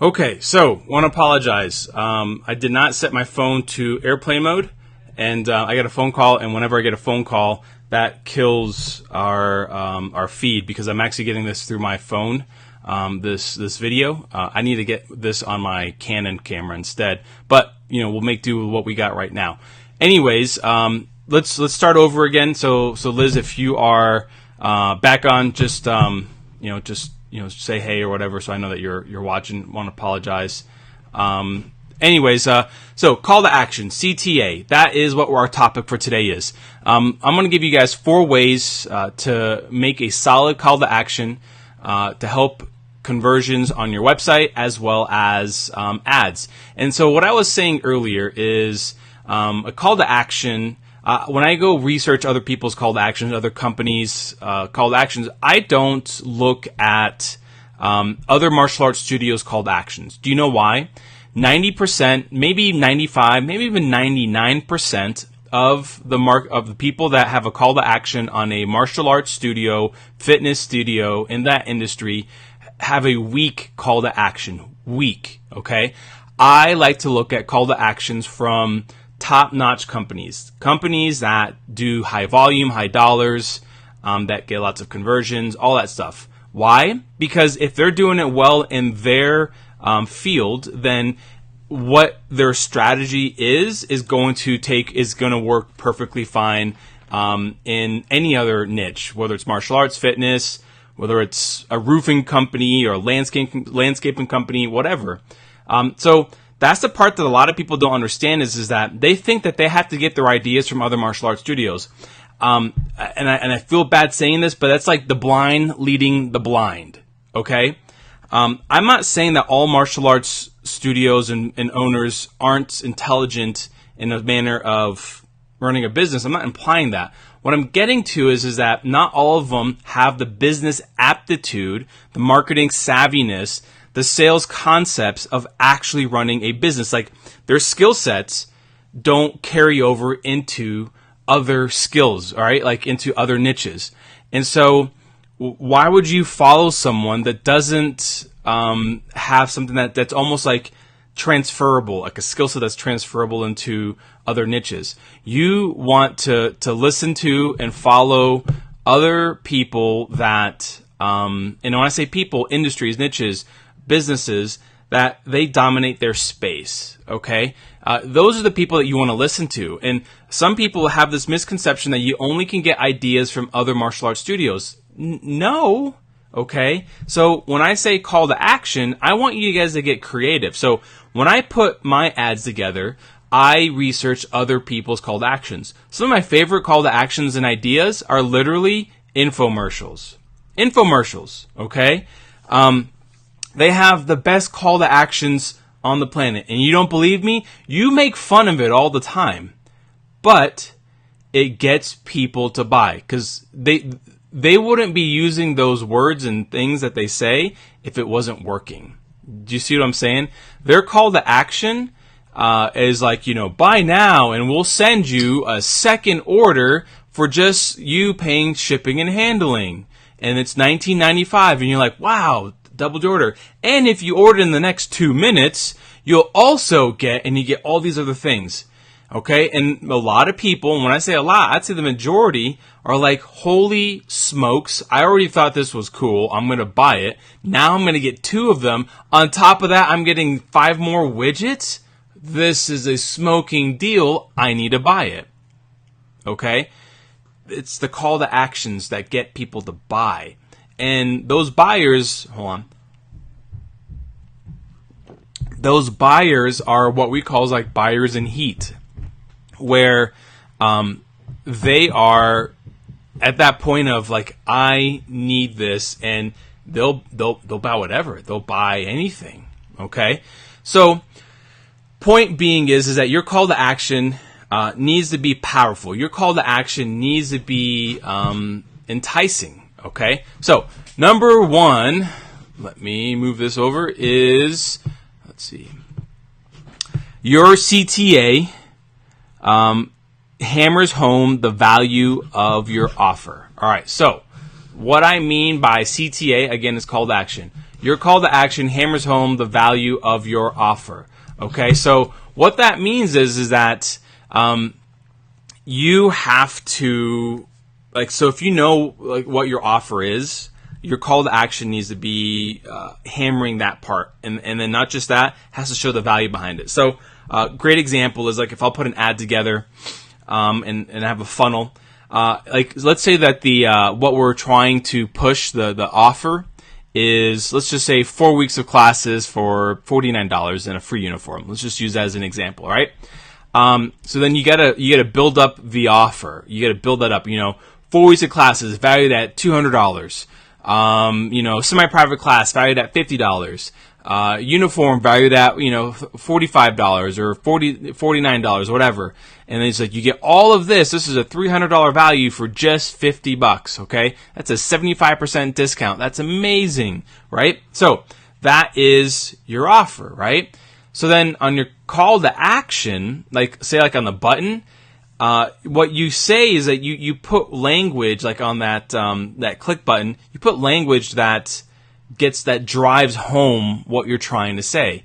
Okay, so want to apologize. I did not set my phone to airplane mode, and I got a phone call. And whenever I get a phone call, that kills our feed because I'm actually getting this through my phone. This video, I need to get this on my Canon camera instead. But we'll make do with what we got right now. Anyways, let's start over again. So Liz, if you are back on, just say hey or whatever, so I know that you're watching. Want to apologize. Anyways, so call to action, CTA. That is what our topic for today is. I'm going to give you guys 4 ways to make a solid call to action to help conversions on your website as well as ads. And so what I was saying earlier is a call to action. When I go research other people's call to actions, other companies' call to actions, I don't look at other martial arts studios' call to actions. Do you know why? 90%, maybe 95, maybe even 99% of the people that have a call to action on a martial arts studio, fitness studio in that industry have a weak call to action. Weak, okay? I like to look at call to actions from top-notch companies that do high volume, high dollars, that get lots of conversions, all that stuff. Why? Because if they're doing it well in their field, then what their strategy is going to work perfectly fine in any other niche, whether it's martial arts, fitness, whether it's a roofing company or a landscaping company, whatever. So that's the part that a lot of people don't understand is that they think that they have to get their ideas from other martial arts studios. And I feel bad saying this, but that's like the blind leading the blind. Okay. I'm not saying that all martial arts studios and owners aren't intelligent in a manner of running a business. I'm not implying that. What I'm getting to is that not all of them have the business aptitude, the marketing savviness, the sales concepts of actually running a business. Like their skill sets don't carry over into other skills, all right? Like into other niches. And so why would you follow someone that doesn't have something that's almost like transferable, like a skill set that's transferable into other niches? You want to listen to and follow other people that, and when I say people, industries, niches, businesses, that they dominate their space, okay? Those are the people that you want to listen to. And some people have this misconception that you only can get ideas from other martial arts studios. No, okay? So when I say call to action, I want you guys to get creative. So when I put my ads together, I research other people's call to actions. Some of my favorite call to actions and ideas are literally infomercials. Infomercials, okay? They have the best call to actions on the planet. And you don't believe me? You make fun of it all the time. But it gets people to buy. Because they wouldn't be using those words and things that they say if it wasn't working. Do you see what I'm saying? Their call to action is like, buy now and we'll send you a second order for just you paying shipping and handling. And it's $19.95 and you're like, wow, double order. And if you order in the next 2 minutes, you'll also get all these other things. Okay? And a lot of people, and when I say a lot, I'd say the majority are like, holy smokes, I already thought this was cool. I'm going to buy it. Now I'm going to get 2 of them. On top of that, I'm getting 5 more widgets. This is a smoking deal. I need to buy it. Okay? It's the call to actions that get people to buy. And those buyers, those buyers are what we call like buyers in heat, where they are at that point of like, I need this, and they'll buy whatever. They'll buy anything. Okay, so point being is that your call to action needs to be powerful. Your call to action needs to be enticing. Okay, so number 1, let me move this over, is, let's see, your CTA hammers home the value of your offer. All right, so what I mean by CTA, again, is call to action. Your call to action hammers home the value of your offer. Okay, so what that means is that you have to, like, so if you know like what your offer is, your call to action needs to be hammering that part, and then not just that, has to show the value behind it. So great example is like if I'll put an ad together and have a funnel. Like let's say that the what we're trying to push the offer is, let's just say 4 weeks of classes for $49 and a free uniform. Let's just use that as an example, right? So then you gotta build up the offer. You gotta build that up. 4 weeks of classes valued at $200. Semi-private class valued at $50. Uniform valued at, $45 or $49, whatever. And then it's like, you get all of this. This is a $300 value for just $50, okay? That's a 75% discount. That's amazing, right? So that is your offer, right? So then on your call to action, like say like on the button, what you say is that you put language like on that click button. You put language that drives home what you're trying to say,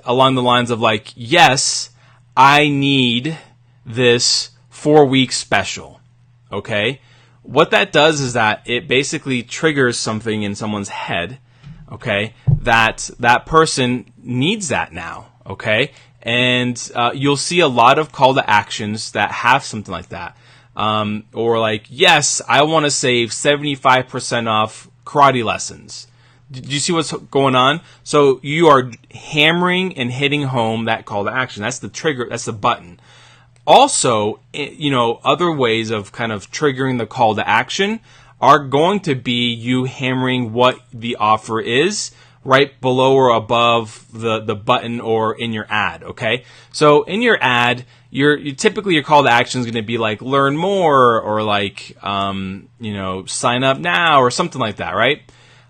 along the lines of like, yes, I need this 4-week special. Okay, what that does is that it basically triggers something in someone's head. Okay, that person needs that now. Okay. And you'll see a lot of call to actions that have something like that. Or like, yes, I want to save 75% off karate lessons. Do you see what's going on? So you are hammering and hitting home that call to action. That's the trigger. That's the button. Also, other ways of kind of triggering the call to action are going to be you hammering what the offer is right below or above the button or in your ad, okay? So in your ad, typically your call to action is going to be like learn more or like sign up now or something like that, right?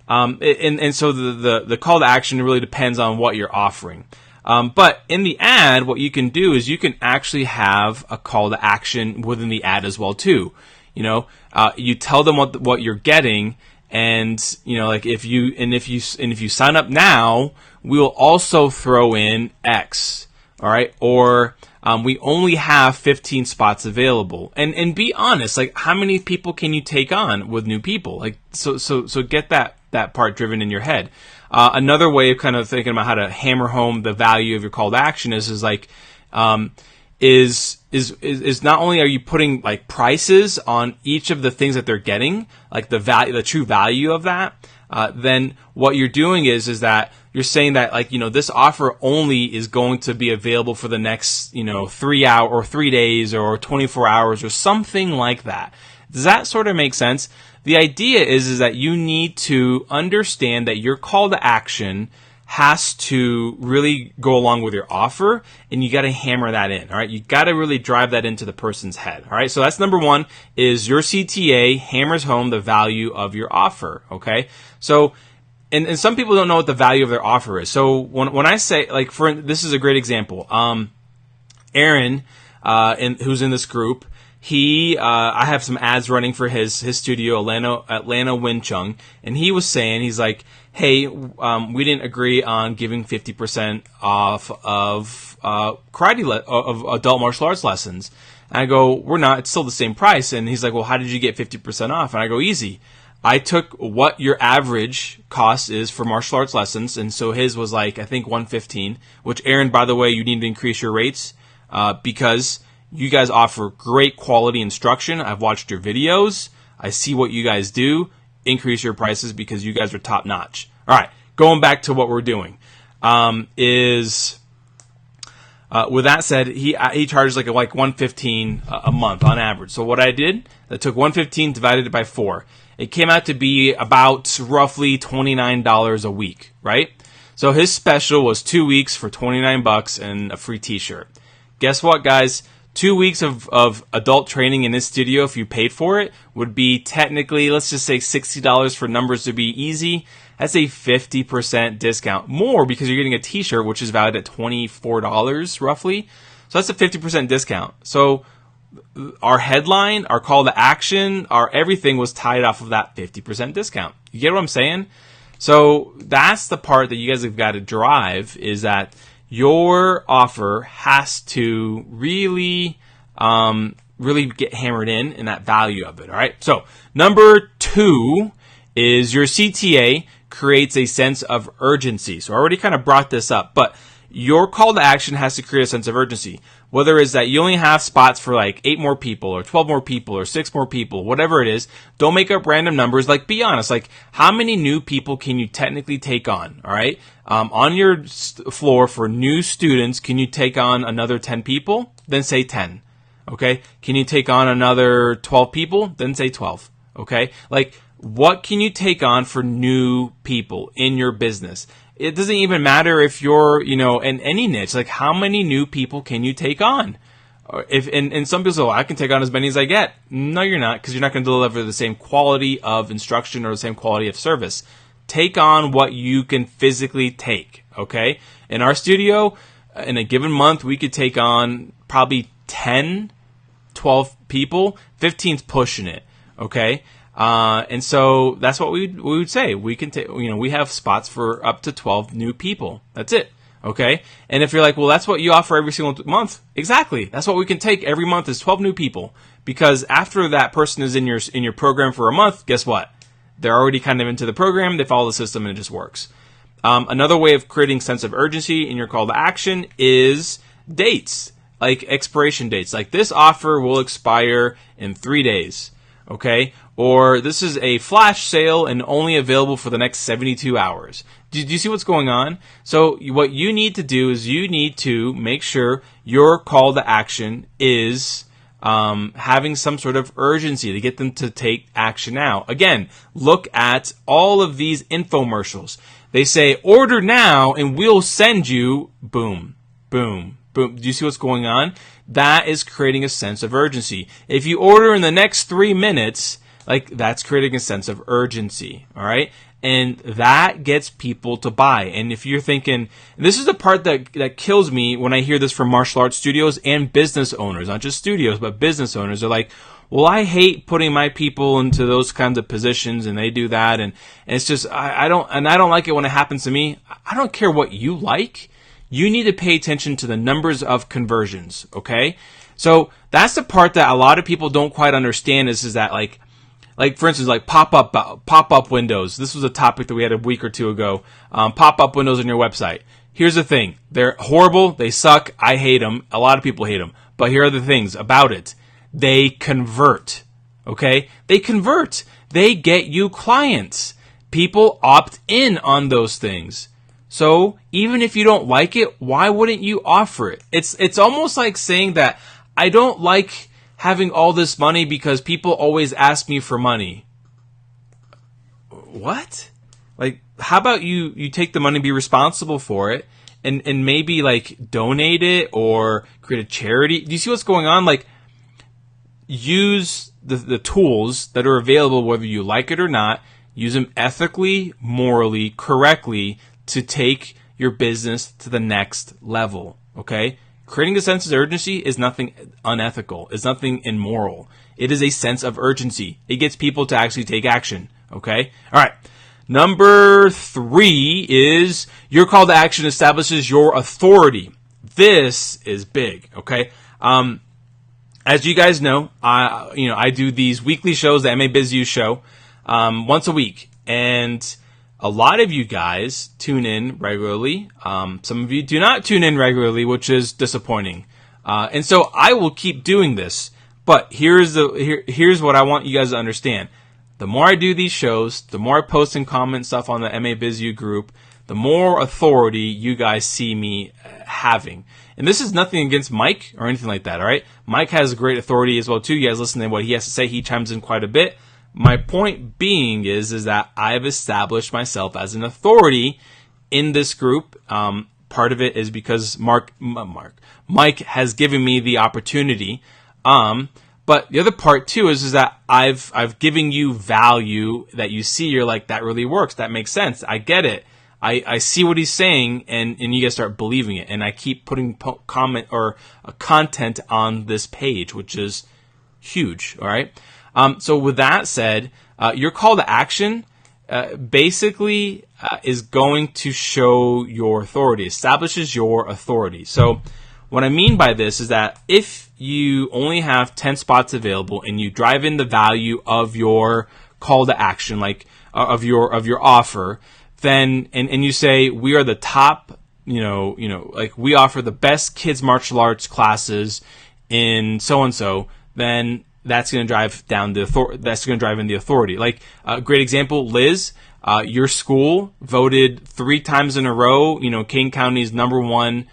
And so the call to action really depends on what you're offering. But in the ad, what you can do is you can actually have a call to action within the ad as well too. You tell them what you're getting. And like if you sign up now, we will also throw in X, all right? Or we only have 15 spots available. And be honest, like how many people can you take on with new people? Like so get that part driven in your head. Another way of kind of thinking about how to hammer home the value of your call to action is not only are you putting like prices on each of the things that they're getting, like the true value of that, then what you're doing is that you're saying that like, this offer only is going to be available for the next, 3 hours or 3 days or 24 hours or something like that. Does that sort of make sense? The idea is that you need to understand that your call to action has to really go along with your offer, and you got to hammer that in. All right, you got to really drive that into the person's head. All right, so that's number one: is your CTA hammers home the value of your offer. Okay, so and some people don't know what the value of their offer is. So when I say like, this is a great example. Aaron, who's in this group. I have some ads running for his studio, Atlanta Wing Chun, and he was saying, he's like, hey, we didn't agree on giving 50% off of of adult martial arts lessons. And I go, we're not, it's still the same price. And he's like, well, how did you get 50% off? And I go, easy. I took what your average cost is for martial arts lessons, and so his was like, I think $115, which Aaron, by the way, you need to increase your rates, because you guys offer great quality instruction. I've watched your videos. I see what you guys do. Increase your prices because you guys are top notch. All right, going back to what we're doing, with that said, he charges like $115 a month on average. So what I did, I took $115, divided it by 4. It came out to be about roughly $29 a week, right? So his special was 2 weeks for $29 and a free T-shirt. Guess what, guys? 2 weeks of adult training in this studio, if you paid for it, would be technically, let's just say $60 for numbers to be easy. That's a 50% discount. More because you're getting a T-shirt, which is valued at $24 roughly. So that's a 50% discount. So our headline, our call to action, our everything was tied off of that 50% discount. You get what I'm saying? So that's the part that you guys have got to drive, is that your offer has to really get hammered in that value of it. All right. So number 2 is your CTA creates a sense of urgency. So I already kind of brought this up, but your call to action has to create a sense of urgency. Whether it's that you only have spots for like 8 more people or 12 more people or 6 more people, whatever it is, don't make up random numbers. Like, be honest. Like, how many new people can you technically take on? All right. On your floor for new students, can you take on another 10 people? Then say 10. Okay. Can you take on another 12 people? Then say 12. Okay. Like, what can you take on for new people in your business? It doesn't even matter if you're, in any niche. Like, how many new people can you take on? And some people say, well, I can take on as many as I get. No, you're not, because you're not going to deliver the same quality of instruction or the same quality of service. Take on what you can physically take, okay? In our studio, in a given month, we could take on probably 10, 12 people. 15's pushing it, okay? And so that's what we would say. We can take, we have spots for up to 12 new people. That's it. Okay. And if you're like, well, that's what you offer every single month. Exactly. That's what we can take every month is 12 new people, because after that person is in your program for a month, guess what? They're already kind of into the program. They follow the system and it just works. Another way of creating sense of urgency in your call to action is dates, like expiration dates. Like, this offer will expire in 3 days. Okay. Or this is a flash sale and only available for the next 72 hours. Do you see what's going on? So what you need to do is you need to make sure your call to action is having some sort of urgency to get them to take action now. Again, look at all of these infomercials. They say, order now and we'll send you, boom, boom, boom. Do you see what's going on? That is creating a sense of urgency. If you order in the next 3 minutes, like, that's creating a sense of urgency, all right? And that gets people to buy. And if you're thinking, and this is the part that kills me when I hear this from martial arts studios and business owners, not just studios, but business owners. They're like, well, I hate putting my people into those kinds of positions, and they do that. And it's just, I don't like it when it happens to me. I don't care what you like. You need to pay attention to the numbers of conversions, okay? So that's the part that a lot of people don't quite understand is that, like, for instance, like pop-up windows. This was a topic that we had a week or two ago. Pop-up windows on your website. Here's the thing. They're horrible. They suck. I hate them. A lot of people hate them. But here are the things about it. They convert. Okay? They convert. They get you clients. People opt in on those things. So even if you don't like it, why wouldn't you offer it? It's almost like saying that I don't like having all this money because people always ask me for money. What? Like, how about you take the money, be responsible for it, and maybe like donate it or create a charity? Do you see what's going on? Like, use the tools that are available, whether you like it or not. Use them ethically, morally, correctly to take your business to the next level. Okay? Creating a sense of urgency is nothing unethical. It's nothing immoral. It is a sense of urgency. It gets people to actually take action. Okay? All right. Number 3 is your call to action establishes your authority. This is big. Okay? As you guys know, I do these weekly shows, the MA Biz U show, once a week, and a lot of you guys tune in regularly. Some of you do not tune in regularly, which is disappointing. And so I will keep doing this. But here's what I want you guys to understand. The more I do these shows, the more I post and comment stuff on the MA Biz U group, the more authority you guys see me having. And this is nothing against Mike or anything like that, all right? Mike has great authority as well, too. You guys listen to what he has to say. He chimes in quite a bit. My point being is that I've established myself as an authority in this group. Part of it is because Mike has given me the opportunity. But the other part too is that I've given you value that you see. You're like, that really works. That makes sense. I get it. I see what he's saying, and you guys start believing it. And I keep putting content on this page, which is huge. All right. So with that said, your call to action, basically is going to show your authority, establishes your authority. So what I mean by this is that if you only have 10 spots available and you drive in the value of your call to action, like of your offer, then and you say we are the top, like we offer the best kids martial arts classes in so and so, then that's going to drive down that's going to drive in the authority. Like a great example, Liz, your school voted 3 times in a row, Kane County's #1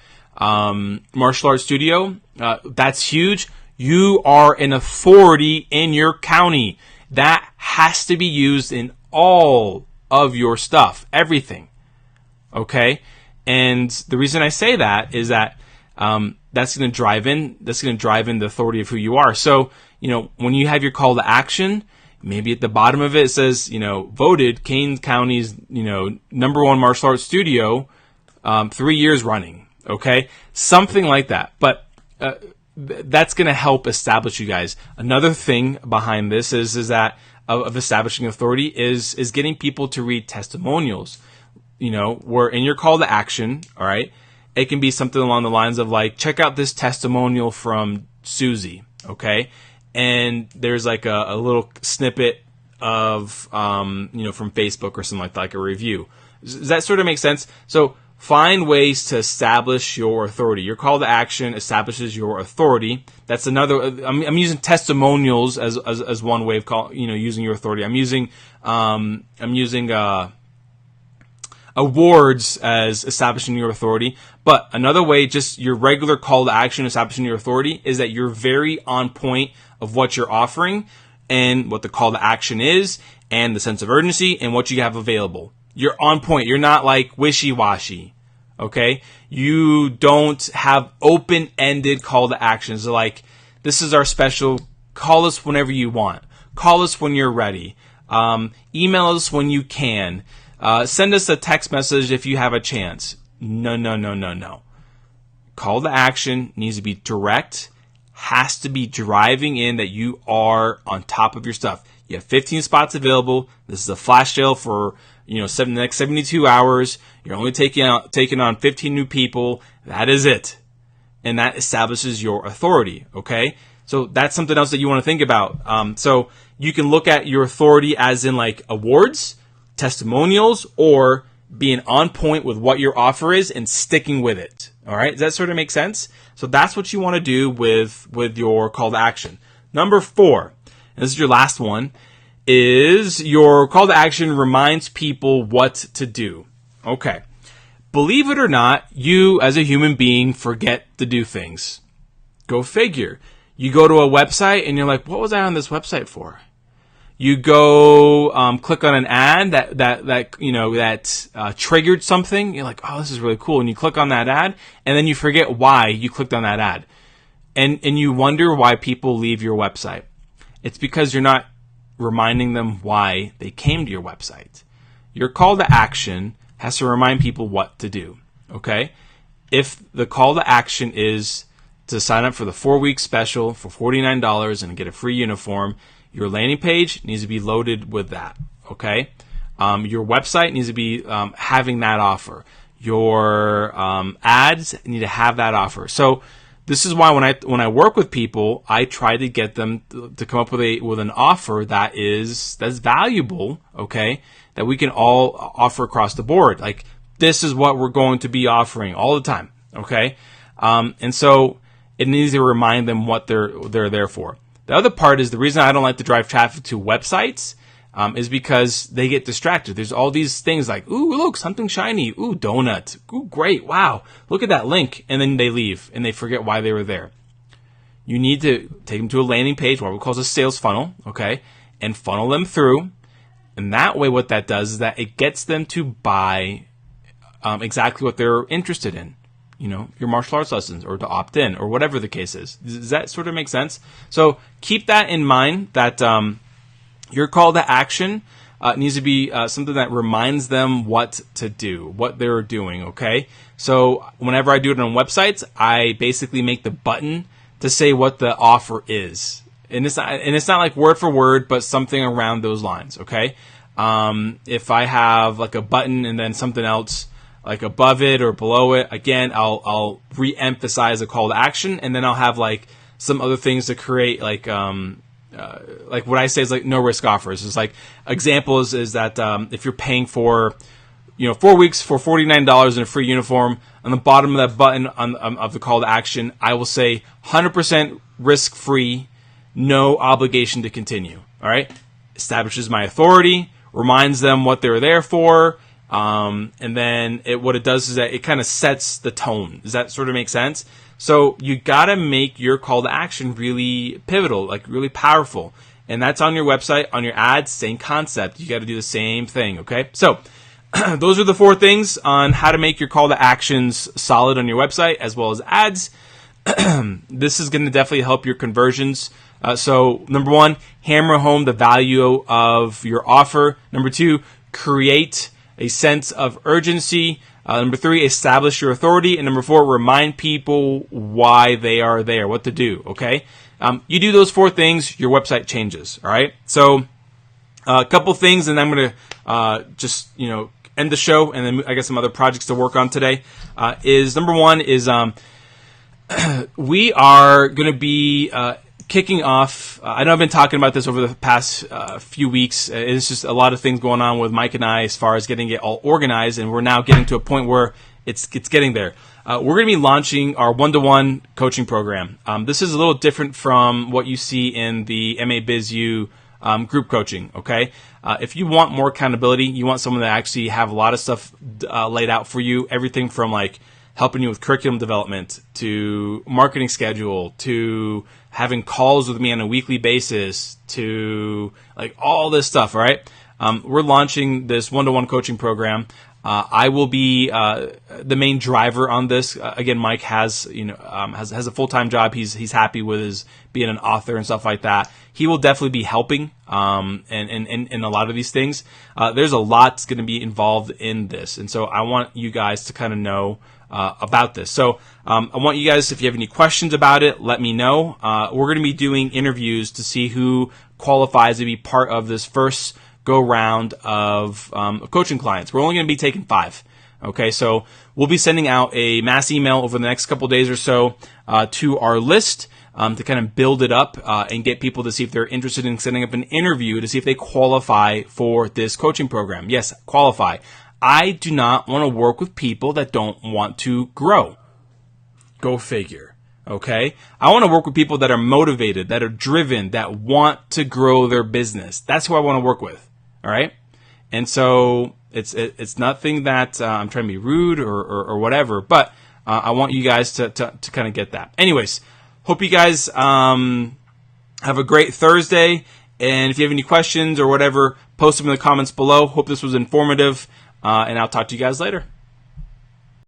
martial arts studio. That's huge. You are an authority in your county. That has to be used in all of your stuff, everything. Okay? And the reason I say that is that that's going to drive in the authority of who you are. So, when you have your call to action, maybe at the bottom of it says, voted Kane County's, #1 martial arts studio, 3 years running. Okay? Something like that. But that's going to help establish you guys. Another thing behind this is that of establishing authority is getting people to read testimonials. Where in your call to action, all right, it can be something along the lines of like, check out this testimonial from Susie, okay? And there's like a little snippet of, from Facebook or something like that, like a review. Does that sort of make sense? So find ways to establish your authority. Your call to action establishes your authority. That's another. I'm using testimonials as one way of using your authority. I'm using awards as establishing your authority. But another way, just your regular call to action establishing your authority, is that you're very on point of what you're offering and what the call to action is and the sense of urgency and what you have available. You're on point. You're not like wishy-washy. Okay? You don't have open-ended call to actions. So like, this is our special. Call us whenever you want. Call us when you're ready. Email us when you can. Send us a text message if you have a chance. No. Call to action needs to be direct, has to be driving in that you are on top of your stuff. You have 15 spots available. This is a flash sale for the next 72 hours. You're only taking on 15 new people. That is it. And that establishes your authority, okay? So that's something else that you want to think about. So you can look at your authority as in like awards, testimonials, or being on point with what your offer is and sticking with it. All right? Does that sort of make sense? So that's what you want to do with your call to action. Number 4, and this is your last one, is your call to action reminds people what to do. Okay. Believe it or not, you as a human being forget to do things. Go figure. You go to a website and you're like, what was I on this website for? You go click on an ad that triggered something. You're like, oh, this is really cool. And you click on that ad, and then you forget why you clicked on that ad. And you wonder why people leave your website. It's because you're not reminding them why they came to your website. Your call to action has to remind people what to do. Okay? If the call to action is to sign up for the 4-week special for $49 and get a free uniform, your landing page needs to be loaded with that, okay? Your website needs to be having that offer. Your ads need to have that offer. So this is why when I work with people, I try to get them to come up with an offer that's valuable, okay? That we can all offer across the board. Like, this is what we're going to be offering all the time, okay? And so it needs to remind them what they're there for. The other part is the reason I don't like to drive traffic to websites is because they get distracted. There's all these things like, ooh, look, something shiny. Ooh, donut. Ooh, great. Wow. Look at that link. And then they leave and they forget why they were there. You need to take them to a landing page, what we call a sales funnel, okay, and funnel them through. And that way what that does is that it gets them to buy exactly what they're interested in. Your martial arts lessons, or to opt in, or whatever the case is. Does that sort of make sense? So keep that in mind, that your call to action needs to be something that reminds them what to do, what they're doing, okay? So whenever I do it on websites, I basically make the button to say what the offer is. And it's not like word for word, but something around those lines, okay? If I have like a button and then something else like above it or below it, again, I'll re-emphasize a call to action, and then I'll have like some other things to create like what I say is like no risk offers. It's like examples is that if you're paying for 4 weeks for $49 in a free uniform, on the bottom of that button of the call to action, I will say 100% risk free, no obligation to continue. All right, establishes my authority, reminds them what they're there for, and then what it does is that it kind of sets the tone. Does that sort of make sense? So you gotta make your call to action really pivotal, like really powerful, and that's on your website, on your ads, same concept. You got to do the same thing. Okay, so those are the 4 things on how to make your call to actions solid on your website as well as ads. This is going to definitely help your conversions. So number 1, hammer home the value of your offer. Number 2, create a sense of urgency. Number 3, establish your authority. And number 4, remind people why they are there, what to do. Okay. You do those 4 things, your website changes. All right. So a couple things, and I'm going to just end the show, and then I got some other projects to work on today. Is number 1 is we are going to be kicking off. I know I've been talking about this over the past few weeks. It's just a lot of things going on with Mike and I as far as getting it all organized, and we're now getting to a point where it's getting there. We're going to be launching our one-to-one coaching program. This is a little different from what you see in the MABizU group coaching. Okay. If you want more accountability, you want someone that actually have a lot of stuff laid out for you, everything from like helping you with curriculum development to marketing schedule to having calls with me on a weekly basis to like all this stuff. All right. We're launching this one-to-one coaching program. I will be the main driver on this. Again, Mike has has a full-time job. He's happy with his being an author and stuff like that. He will definitely be helping in a lot of these things. There's a lot that's going to be involved in this, and so I want you guys to kind of know about this. So I want you guys, if you have any questions about it, let me know. We're going to be doing interviews to see who qualifies to be part of this first go round of coaching clients. We're only going to be taking 5. Okay, so we'll be sending out a mass email over the next couple days or so to our list to kind of build it up and get people to see if they're interested in setting up an interview to see if they qualify for this coaching program. Yes, qualify. I do not want to work with people that don't want to grow. Go figure. Okay? I want to work with people that are motivated, that are driven, that want to grow their business. That's who I want to work with. All right? And so it's nothing that I'm trying to be rude or whatever, but I want you guys to kind of get that. Anyways, hope you guys have a great Thursday. And if you have any questions or whatever, post them in the comments below. Hope this was informative. And I'll talk to you guys later.